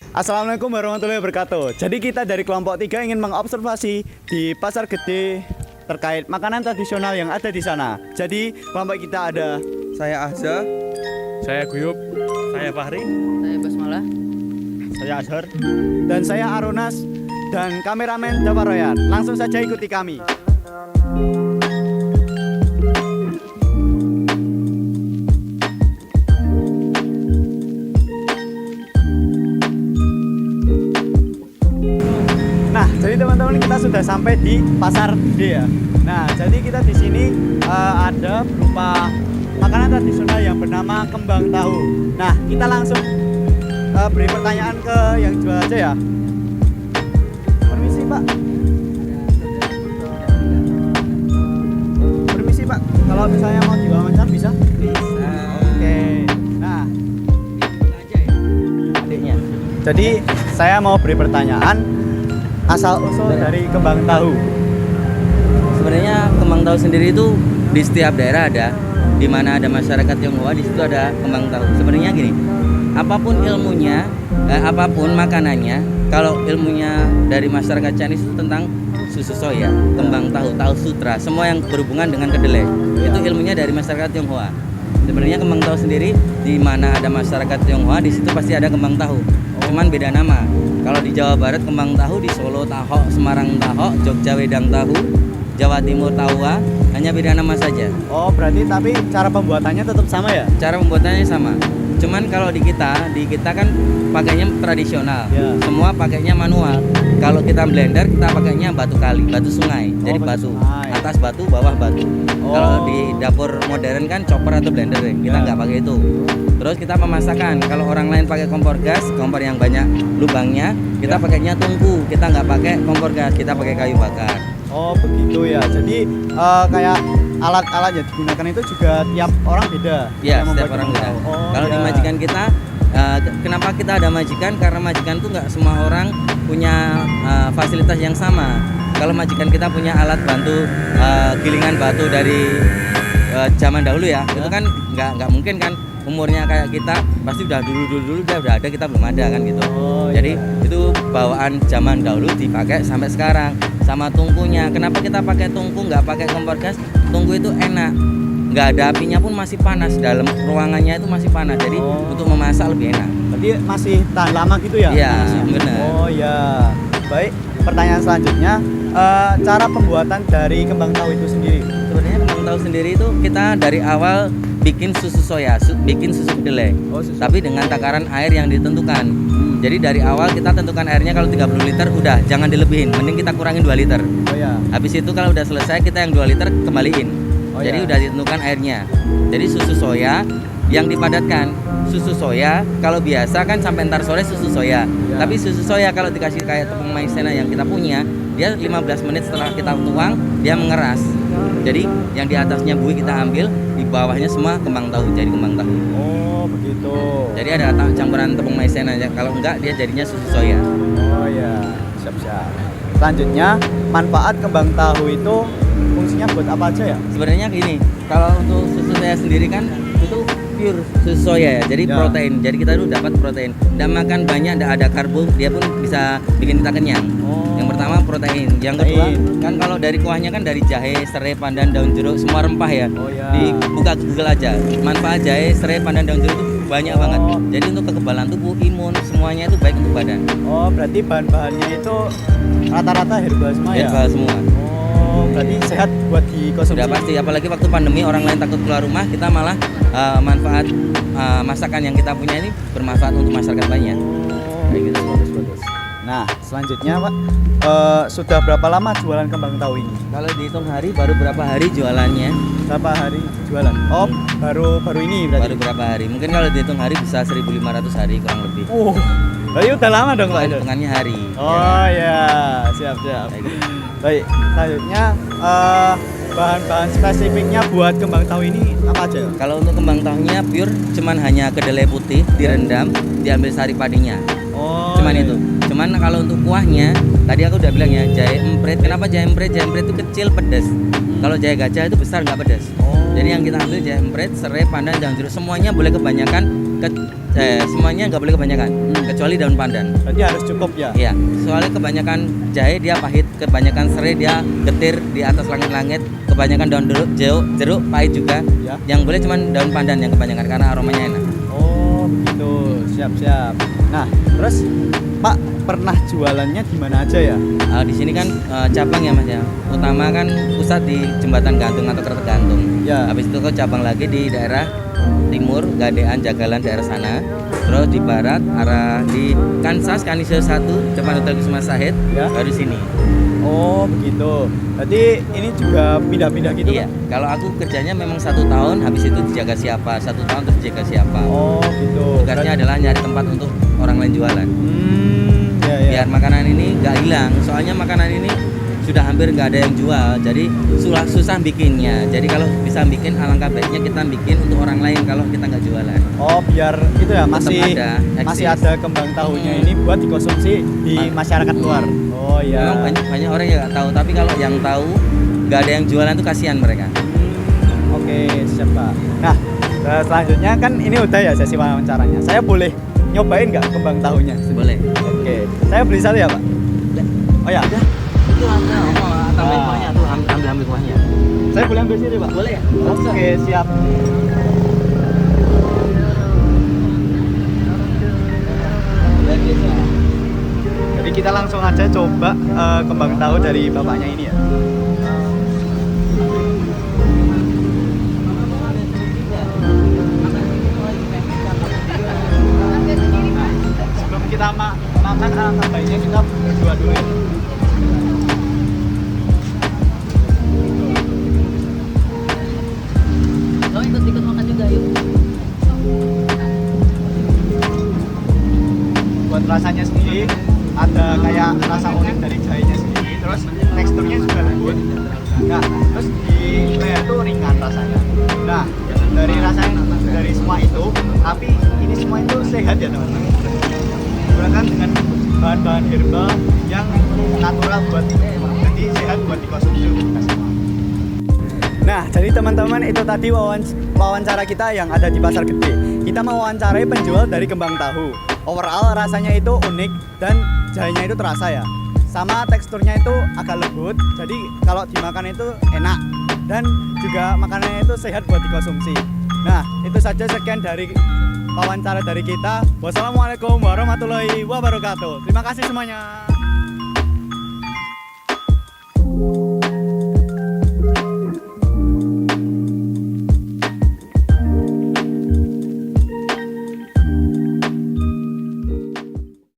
Assalamualaikum warahmatullahi wabarakatuh. Jadi kita dari kelompok 3 ingin mengobservasi di pasar gede terkait makanan tradisional yang ada di sana. Jadi kelompok kita ada Saya Ahza. Saya Guyup. Saya Fahri. Saya Basmalah. saya Azhar dan saya Aronas dan kameramen Java Royan. Langsung saja ikuti kami. Nah, jadi teman-teman kita sudah sampai di pasar gede ya. Nah, jadi kita di sini ada berupa makanan tradisional yang bernama kembang tahu. Nah, kita langsung beri pertanyaan ke yang jual aja ya. Permisi Pak. Permisi Pak. Kalau misalnya mau diwawancara bisa? Bisa. Oke. Nah, Adiknya. jadi saya mau beri pertanyaan asal usul dari kembang tahu. Sebenarnya kembang tahu sendiri itu di setiap daerah ada. Di mana ada masyarakat Tionghoa, di situ ada kembang tahu. Sebenarnya gini, apapun ilmunya, apapun makanannya, kalau ilmunya dari masyarakat Chinese itu tentang susu soya, kembang tahu, tahu sutra, semua yang berhubungan dengan kedelai, itu ilmunya dari masyarakat Tionghoa. Sebenarnya kembang tahu sendiri, di mana ada masyarakat Tionghoa, di situ pasti ada kembang tahu. Cuman beda nama. Kalau di Jawa Barat kembang tahu, di Solo taho, Semarang taho, Jogja wedang tahu, Jawa Timur tawa, hanya beda nama saja. Oh, berarti tapi cara pembuatannya tetap sama ya? Cara pembuatannya sama. Cuman kalau di kita kan pakainya tradisional. Ya. Semua pakainya manual. Kalau kita blender, kita pakainya batu kali, batu sungai. Jadi batu batu. sungai. Atas batu, bawah batu. Oh. Kalau di dapur modern kan chopper atau blender ya. Kita Ya. nggak pakai itu. Terus kita memasakkan. Kalau orang lain pakai kompor gas, kompor yang banyak lubangnya, kita Ya. pakainya tungku. Kita nggak pakai kompor gas, kita pakai kayu bakar. Oh begitu ya. Jadi kayak alat-alat yang digunakan itu juga tiap orang beda. Iya, yang membuat setiap orang kembang beda. tahu. Oh, Kalau di ya. majikan kita, kenapa kita ada majikan? Karena majikan tuh nggak semua orang punya fasilitas yang sama. Kalau majikan kita punya alat bantu gilingan batu dari zaman dahulu ya, itu kan nggak mungkin kan umurnya kayak kita pasti udah dulu dia udah ada, kita belum ada kan gitu. Oh, Jadi iya. itu bawaan zaman dahulu dipakai sampai sekarang. Sama tungkunya, kenapa kita pakai tungku nggak pakai kompor gas? Tungku itu enak, nggak ada apinya pun masih panas, dalam ruangannya itu masih panas, jadi Oh. untuk memasak lebih enak. Berarti masih tahan lama gitu ya? Iya, panasnya? benar. Oh ya. Baik. Pertanyaan selanjutnya, cara pembuatan dari kembang tahu itu sendiri. Sebenarnya kembang tahu sendiri itu kita dari awal bikin susu soya, bikin susu kedelai, Oh, susu. tapi dengan takaran air yang ditentukan. Jadi dari awal kita tentukan airnya kalau 30 liter udah, jangan dilebihin, mending kita kurangin 2 liter. Oh ya. Habis itu kalau udah selesai kita yang 2 liter kembaliin. Oh, Jadi ya. udah ditentukan airnya. Jadi susu soya yang dipadatkan. Susu soya kalau biasa kan sampai ntar sore susu soya. Ya. Tapi susu soya kalau dikasih kayak tepung maizena yang kita punya, dia 15 menit setelah kita tuang dia mengeras. Jadi yang di atasnya buih kita ambil, di bawahnya semua kembang tahu, jadi kembang tahu. Oh begitu. Jadi ada campuran tepung maizena aja. Kalau enggak dia jadinya susu soya. Oh ya. Siap-siap. Selanjutnya, manfaat kembang tahu itu fungsinya buat apa aja ya? Sebenarnya gini, kalau untuk susu soya sendiri kan itu pure susu soya ya, jadi Ya. protein. Jadi kita itu dapat protein. Dan makan banyak, ada karbo, dia pun bisa bikin kita kenyang. Oh. Yang pertama protein, yang kedua Protein. kan kalau dari kuahnya kan dari jahe, serai, pandan, daun jeruk, semua rempah ya. Oh ya. Dibuka Google aja, manfaat jahe, serai, pandan, daun jeruk itu banyak Oh. banget. Jadi untuk kekebalan tubuh, imun, semuanya itu baik untuk badan. Oh berarti bahan-bahannya itu rata-rata herbal semua ya? Herbal semua. Oh berarti sehat buat dikonsumsi. Sudah pasti, apalagi waktu pandemi orang lain takut keluar rumah, kita malah manfaat masakan yang kita punya ini bermanfaat untuk masyarakat banyak. Oh, Kayak gitu. bagus. Nah selanjutnya Pak, sudah berapa lama jualan kembang tahu ini? Kalau dihitung hari, baru berapa hari jualannya? Berapa hari jualan? Oh baru ini berarti? Baru berapa hari? Mungkin kalau dihitung hari bisa 1.500 hari kurang lebih. Berarti udah lama dong Pak itu? Hitungannya hari. Oh ya, siap. Kayak gitu. Baik, selanjutnya bahan-bahan spesifiknya buat kembang tahu ini apa aja? Kalau untuk kembang tahunya pure, cuman hanya kedelai putih direndam, diambil sari padinya. Oh, Cuman iya. itu. Cuman kalau untuk kuahnya, tadi aku udah bilang ya, jahe emprit. Kenapa jahe emprit? Jahe emprit itu kecil pedas. Kalau jahe gajah itu besar nggak pedas. Oh. Jadi yang kita ambil jahe emprit, serai, pandan, daun jeruk, semuanya boleh kebanyakan. Semuanya nggak boleh kebanyakan. kecuali daun pandan. Berarti harus cukup ya. Iya, soalnya kebanyakan jahe dia pahit, kebanyakan serai dia getir di atas langit-langit, kebanyakan daun jeruk pahit juga. Ya. Yang boleh cuman daun pandan yang kebanyakan karena aromanya enak. Oh gitu, siap. Nah terus Pak pernah jualannya di mana aja ya? Di sini kan cabang ya Mas ya. Utama kan pusat di Jembatan Gantung atau Kereta Gantung. Ya. Habis itu kok cabang lagi di daerah timur, Gadean, Jagalan daerah sana. Terus di barat arah di Kansas, Kanisio 1 depan Hotel Kusuma Sahid, Ya. baru sini. Oh begitu. Berarti ini juga pindah-pindah gitu Iya, Pak? kalau aku kerjanya memang 1 tahun, habis itu dijaga siapa, 1 tahun terus dijaga siapa. Oh gitu. Tugasnya adalah nyari tempat untuk orang lain jualan. Ya. Biar makanan ini nggak hilang, soalnya makanan ini sudah hampir nggak ada yang jual, jadi susah bikinnya. Jadi kalau bisa bikin, alangkah baiknya kita bikin untuk orang lain kalau kita nggak jualan. Oh biar itu ya masih eksis. ada kembang tahunya ini buat dikonsumsi di masyarakat luar. Oh ya. Memang banyak orang yang nggak tahu, tapi kalau yang tahu nggak ada yang jualan tuh kasihan mereka. Oke, siap Pak. Nah, selanjutnya kan ini udah ya sesi wawancaranya. Saya boleh nyobain nggak kembang tahunya? Boleh. Oke, saya beli satu ya Pak? Oh ya? Itu ada, tambahin Wah. kuahnya tuh, ambil kuahnya. Saya boleh ambil sini Pak? Boleh ya? Oke, siap. Jadi kita langsung aja coba kembang tahu dari bapaknya ini ya. Sebelum kita makan alangkah baiknya kita berdua dulu ya. Lo ikut makan juga yuk. Buat rasanya sendiri ada kayak rasa unik dari jahenya sendiri, terus teksturnya juga lembut. Nah, terus di leher tuh ringan rasanya. Nah, dari rasanya dari semua itu, tapi ini semua itu sehat ya teman-teman. Digunakan dengan bahan-bahan herbal yang natural buat jadi sehat buat dikonsumsi untuk kita semua. Nah, jadi teman-teman itu tadi wawancara kita yang ada di Pasar Gede. Kita mau wawancarai penjual dari kembang tahu. Overall rasanya itu unik dan jahenya itu terasa ya. Sama teksturnya itu agak lembut. Jadi kalau dimakan itu enak dan juga makanannya itu sehat buat dikonsumsi. Nah, itu saja sekian dari wawancara dari kita. Wassalamualaikum warahmatullahi wabarakatuh. Terima kasih semuanya.